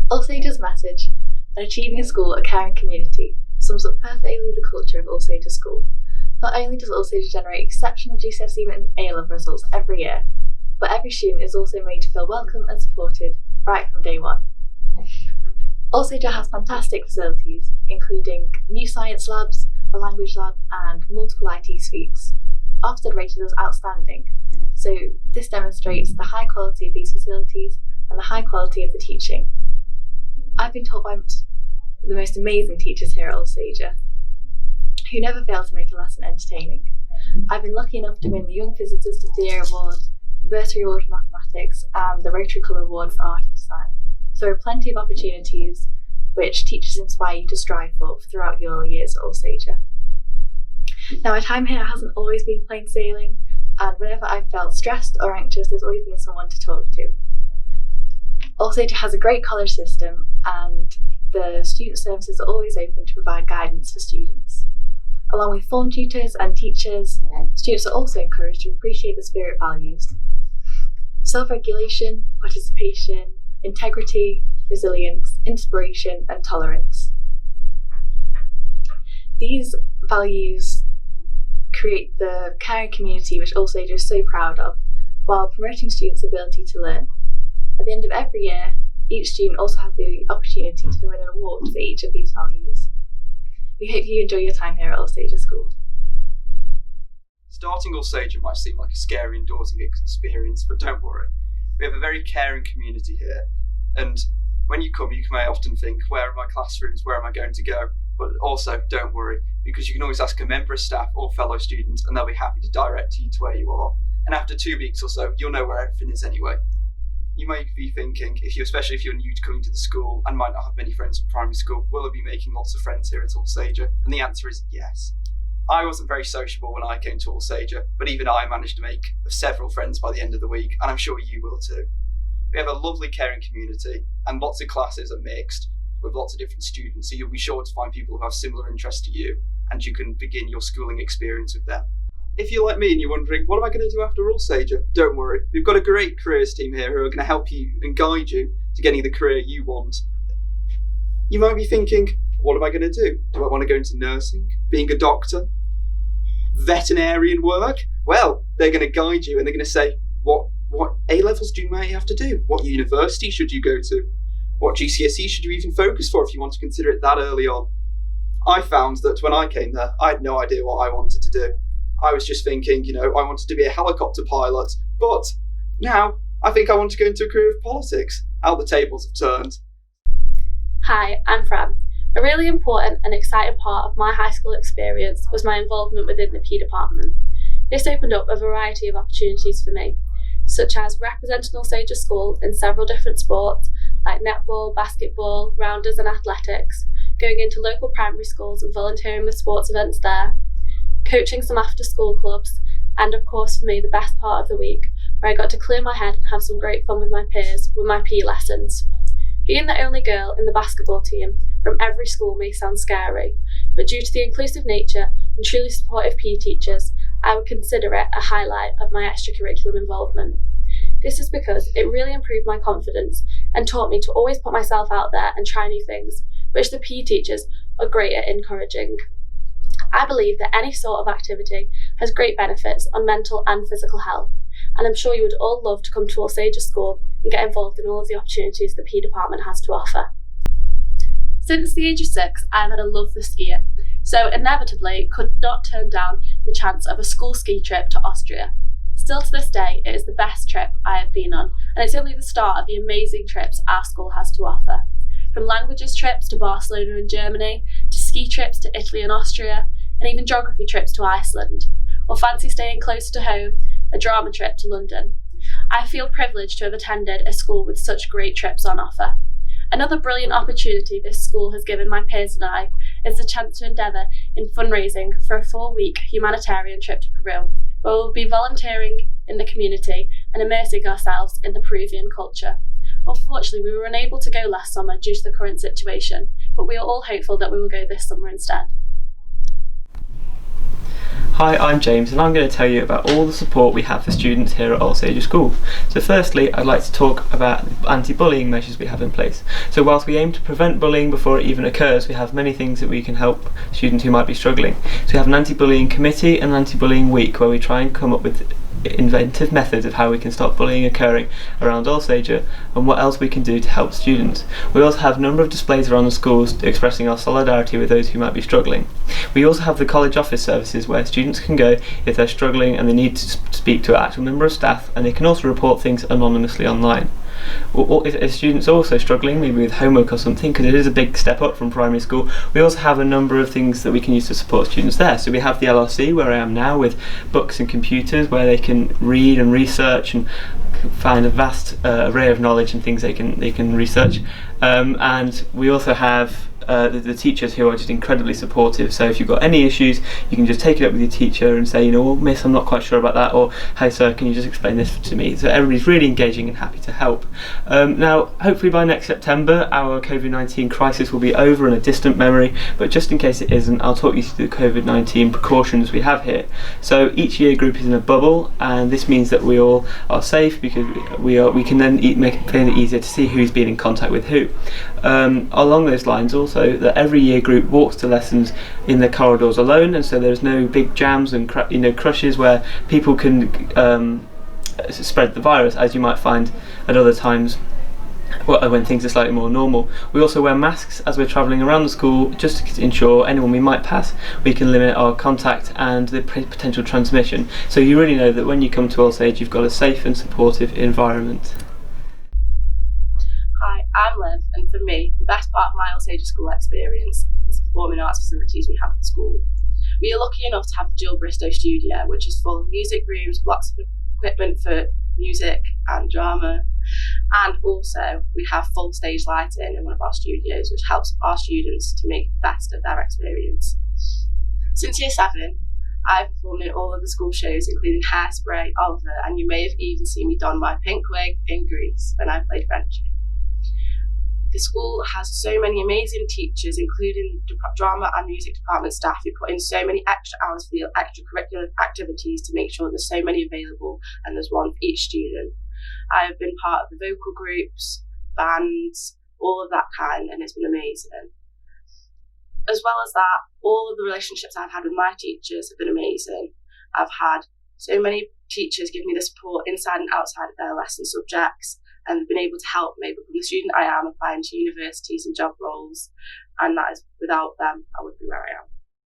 All Sages' message, an achieving school, a caring community, sums up perfectly the culture of All Sages School. Not only does All Sages generate exceptional GCSE and A-level results every year, but every student is also made to feel welcome and supported right from day one. All Sages has fantastic facilities, including new science labs, a language lab, and multiple IT suites, Ofsted rated as outstanding, so this demonstrates the high quality of these facilities and the high quality of the teaching. I've been taught by the most amazing teachers here at All Sages, who never fail to make a lesson entertaining. I've been lucky enough to win the Young Visitors to the Year Award, the Bursary Award for Mathematics, and the Rotary Club Award for Art and Design. So there are plenty of opportunities which teachers inspire you to strive for throughout your years at All Sages. Now, my time here hasn't always been plain sailing, and whenever I've felt stressed or anxious, there's always been someone to talk to. All Sages has a great college system, and the student services are always open to provide guidance for students. Along with form tutors and teachers, students are also encouraged to appreciate the spirit values: self-regulation, participation, integrity, resilience, inspiration, and tolerance. These values create the caring community which All Sages is so proud of, while promoting students' ability to learn. At the end of every year, each student also has the opportunity to win an award for each of these values. We hope you enjoy your time here at All Sages School. Starting All Sages might seem like a scary and daunting experience, but don't worry. We have a very caring community here, and when you come, you may often think, where are my classrooms, where am I going to go? But also, don't worry, because you can always ask a member of staff or fellow students, and they'll be happy to direct you to where you are. And after 2 weeks or so, you'll know where everything is anyway. You may be thinking, especially if you're new to coming to the school and might not have many friends from primary school, will I be making lots of friends here at All Sages? And the answer is yes. I wasn't very sociable when I came to All Sages, but even I managed to make several friends by the end of the week, and I'm sure you will too. We have a lovely caring community, and lots of classes are mixed with lots of different students, so you'll be sure to find people who have similar interests to you, and you can begin your schooling experience with them. If you're like me and you're wondering, what am I going to do after All Sages? Don't worry, we've got a great careers team here who are going to help you and guide you to getting the career you want. You might be thinking, what am I going to do? Do I want to go into nursing, being a doctor, veterinarian work? Well, they're going to guide you and they're going to say, what A-levels do you may have to do? What university should you go to? What GCSE should you even focus for if you want to consider it that early on? I found that when I came there, I had no idea what I wanted to do. I was just thinking, I wanted to be a helicopter pilot, but now I think I want to go into a career of politics. How the tables have turned. Hi, I'm Fran. A really important and exciting part of my high school experience was my involvement within the P department. This opened up a variety of opportunities for me, such as representing All Sages School in several different sports like netball, basketball, rounders and athletics, going into local primary schools and volunteering with sports events there, coaching some after school clubs, and of course for me the best part of the week, where I got to clear my head and have some great fun with my peers with my PE lessons. Being the only girl in the basketball team from every school may sound scary, but due to the inclusive nature and truly supportive PE teachers, I would consider it a highlight of my extracurricular involvement. This is because it really improved my confidence and taught me to always put myself out there and try new things, which the PE teachers are great at encouraging. I believe that any sort of activity has great benefits on mental and physical health, and I'm sure you would all love to come to All Sages School and get involved in all of the opportunities the PE department has to offer. Since the age of 6, I've had a love for skiing, so inevitably could not turn down the chance of a school ski trip to Austria. Still to this day, it is the best trip I have been on, and it's only the start of the amazing trips our school has to offer. From languages trips to Barcelona and Germany, to ski trips to Italy and Austria, and even geography trips to Iceland, or fancy staying closer to home, a drama trip to London. I feel privileged to have attended a school with such great trips on offer. Another brilliant opportunity this school has given my peers and I is the chance to endeavour in fundraising for a 4-week humanitarian trip to Peru, where we'll be volunteering in the community and immersing ourselves in the Peruvian culture. Unfortunately, we were unable to go last summer due to the current situation, but we are all hopeful that we will go this summer instead. Hi, I'm James and I'm going to tell you about all the support we have for students here at All Sages School. So firstly, I'd like to talk about the anti-bullying measures we have in place. So whilst we aim to prevent bullying before it even occurs, we have many things that we can help students who might be struggling. So we have an anti-bullying committee and an anti-bullying week where we try and come up with inventive methods of how we can stop bullying occurring around All Sages and what else we can do to help students. We also have a number of displays around the schools expressing our solidarity with those who might be struggling. We also have the college office services where students can go if they're struggling and they need to speak to an actual member of staff, and they can also report things anonymously online. Or if students are also struggling, maybe with homework or something, because it is a big step up from primary school, we also have a number of things that we can use to support students there. So we have the LRC, where I am now, with books and computers where they can read and research and find a vast array of knowledge and things they can research. And we also have the teachers who are just incredibly supportive. So if you've got any issues, you can just take it up with your teacher and say, well, miss, I'm not quite sure about that, or hey sir, can you just explain this to me? So everybody's really engaging and happy to help. Now, hopefully by next September, our COVID-19 crisis will be over in a distant memory, but just in case it isn't, I'll talk you through the COVID-19 precautions we have here. So each year group is in a bubble, and this means that we all are safe because we can then make it easier to see who's been in contact with who. Along those lines also, that every year group walks to lessons in the corridors alone, and so there's no big jams and crushes where people can spread the virus, as you might find at other times when things are slightly more normal. We also wear masks as we're travelling around the school, just to ensure anyone we might pass, we can limit our contact and the potential transmission. So you really know that when you come to All Sages, you've got a safe and supportive environment. Hi, I'm Liv, and for me, the best part of my All Sages School experience is the performing arts facilities we have at the school. We are lucky enough to have the Jill Bristow studio, which is full of music rooms, lots of equipment for music and drama, and also we have full stage lighting in one of our studios, which helps our students to make the best of their experience. Since year 7, I've performed in all of the school shows, including Hairspray, Oliver, and you may have even seen me don my pink wig in Greece when I played Frenchie. The school has so many amazing teachers, including drama and music department staff, who put in so many extra hours for the extracurricular activities to make sure there's so many available and there's one for each student. I have been part of the vocal groups, bands, all of that kind, and it's been amazing. As well as that, all of the relationships I've had with my teachers have been amazing. I've had so many teachers give me the support inside and outside of their lesson subjects, and been able to help me become the student I am, applying to universities and job roles, and that is, without them, I wouldn't be where I am.